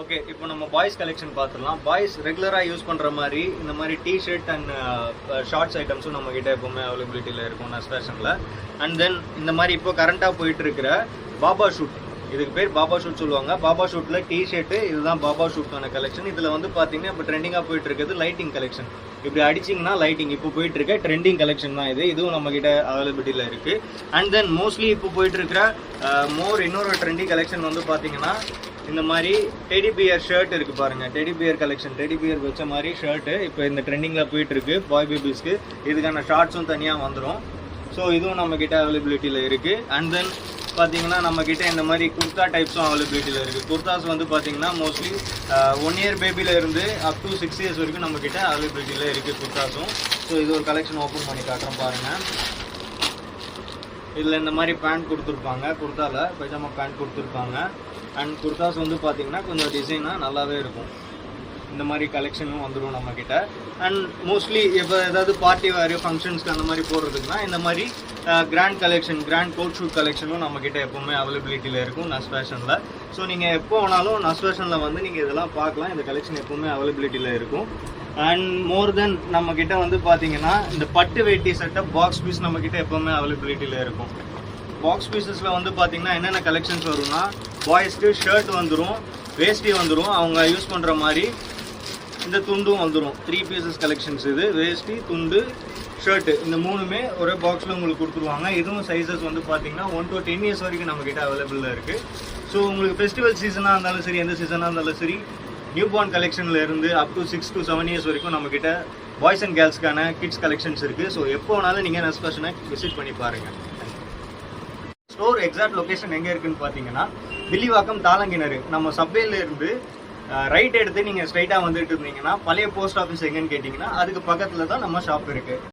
Okay, இப்போ நம்ம boys collection பார்த்துடலாம். பாய்ஸ் ரெகுலராக யூஸ் பண்ணுற மாதிரி இந்த மாதிரி டிஷர்ட் அண்ட் ஷார்ட்ஸ் ஐட்டம்ஸும் நம்மக்கிட்ட எப்போவுமே அவைலபிலிட்டியில் இருக்கும் நஸ் ஃபேஷனில். அண்ட் தென் இந்த மாதிரி இப்போ கரண்ட்டாக போயிட்டு இருக்கிற பாபா ஷூட், இதுக்கு பேர் பாபா ஷூட் சொல்லுவாங்க. பாபா ஷூட்டில் டிஷர்ட்டு, இதுதான் பாபா ஷூட்டான கலெக்ஷன். இதில் வந்து பார்த்தீங்கன்னா இப்போ ட்ரெண்டிங்காக போயிட்டு இருக்கிறது லைட்டிங் கலெக்ஷன். இப்படி அடிச்சிங்கன்னா லைட்டிங் இப்போ போயிட்டு இருக்க ட்ரெண்டிங் கலெக்ஷன் தான் இது. இதுவும் நம்மக்கிட்ட அவைலபிலிட்டியில் இருக்குது. அண்ட் தென் மோஸ்ட்லி இப்போ போயிட்டு இருக்கிற இன்னொரு ட்ரெண்டிங் கலெக்ஷன் வந்து பார்த்தீங்கன்னா இந்த மாதிரி டெடி பியர் ஷர்ட் இருக்குது பாருங்கள். Teddy bear collection, teddy bear வச்ச மாதிரி ஷர்ட்டு இப்போ இந்த ட்ரெண்டிங்கில் போயிட்டுருக்கு பாய் பேபிஸ்க்கு. இதுக்கான ஷார்ட்ஸும் தனியாக வந்துடும். ஸோ இதுவும் நம்மக்கிட்ட அவைலபிலிட்டியில் இருக்குது. அண்ட் தென் பார்த்தீங்கன்னா நம்மக்கிட்ட இந்த மாதிரி குர்தா டைப்ஸும் அவைலபிலிட்டியில் இருக்குது. குர்தாஸ் வந்து பார்த்தீங்கன்னா மோஸ்ட்லி 1 இயர் பேபியில் இருந்து அப் டு 6 இயர்ஸ் வரைக்கும் நம்மக்கிட்ட அவைலபிலிட்டியில் இருக்குது குர்தாஸும். ஸோ இது ஒரு கலெக்ஷன் ஓப்பன் பண்ணி காட்டுறேன் பாருங்கள். இதில் இந்த மாதிரி பேண்ட் கொடுத்துருப்பாங்க, குர்தாவில் பைஜாமா பேண்ட் கொடுத்துருப்பாங்க. அண்ட் குர்தாஸ் வந்து பார்த்தீங்கன்னா கொஞ்சம் டிசைனாக நல்லாவே இருக்கும். இந்த மாதிரி கலெக்ஷனும் வந்துடும் நம்மக்கிட்ட. அண்ட் மோஸ்ட்லி இப்போ ஏதாவது பார்ட்டி வேறு ஃபங்க்ஷன்ஸ்க்கு அந்த மாதிரி போடுறதுக்குனா இந்த மாதிரி grand collection, grand coat suit கலெக்ஷனும் நம்மக்கிட்ட எப்போவுமே அவைலபிலிட்டியில் இருக்கும் நஸ் ஃபேஷனில். ஸோ நீங்கள் எப்போ வேணாலும் நஸ் ஃபேஷனில் வந்து நீங்கள் இதெல்லாம் பார்க்கலாம். இந்த கலெக்ஷன் எப்போவுமே அவைலபிலிட்டியில் இருக்கும். அண்ட் மோர் தென் நம்மக்கிட்ட வந்து பார்த்தீங்கன்னா இந்த பட்டு வேட்டி செட்டப் பாக்ஸ் பீஸ் நம்மக்கிட்ட எப்போவுமே அவைலபிலிட்டியில் இருக்கும். பாக்ஸ் பீசஸில் வந்து பார்த்தீங்கன்னா என்னென்ன கலெக்ஷன்ஸ் வரும்னா, பாய்ஸ்க்கு ஷர்ட் வந்துடும், வேஷ்டி வந்துடும், அவங்க யூஸ் பண்ணுற மாதிரி இந்த துண்டும் வந்துடும். 3 பீசஸ் கலெக்ஷன்ஸ் இது. வேஷ்டி, துண்டு, ஷர்ட்டு, இந்த 3மே ஒரே பாக்ஸில் உங்களுக்கு கொடுத்துருவாங்க. இதுவும் சைஸஸ் வந்து பார்த்தீங்கன்னா 1 to 10 இயர்ஸ் வரைக்கும் நம்மக்கிட்ட அவைலபிளில் இருக்குது. ஸோ உங்களுக்கு ஃபெஸ்டிவல் சீசனாக இருந்தாலும் சரி, எந்த சீசனாக இருந்தாலும் சரி, நியூ பார்ன் கலெக்ஷனில் இருந்து அப் டு 6 to 7 இயர்ஸ் வரைக்கும் நம்மக்கிட்ட பாய்ஸ் அண்ட் கேர்ள்ஸ்க்கான கிட்ஸ் கலெக்ஷன்ஸ் இருக்குது. ஸோ எப்போ வேணாலும் நீங்கள் நஸ் ஃபேஷனை விசிட் பண்ணி பாருங்கள். ஸ்டோர் எக்ஸாக்ட் லொக்கேஷன் எங்கே இருக்குன்னு பார்த்தீங்கன்னா வில்லிவாக்கம் தாளங்கிணறு. நம்ம சப்வேல இருந்து ரைட் எடுத்து நீங்கள் ஸ்ட்ரைட்டாக வந்துட்டு இருந்தீங்கன்னா பழைய போஸ்ட் ஆஃபீஸ் எங்கன்னு கேட்டிங்கன்னா அதுக்கு பக்கத்தில் தான் நம்ம ஷாப் இருக்குது.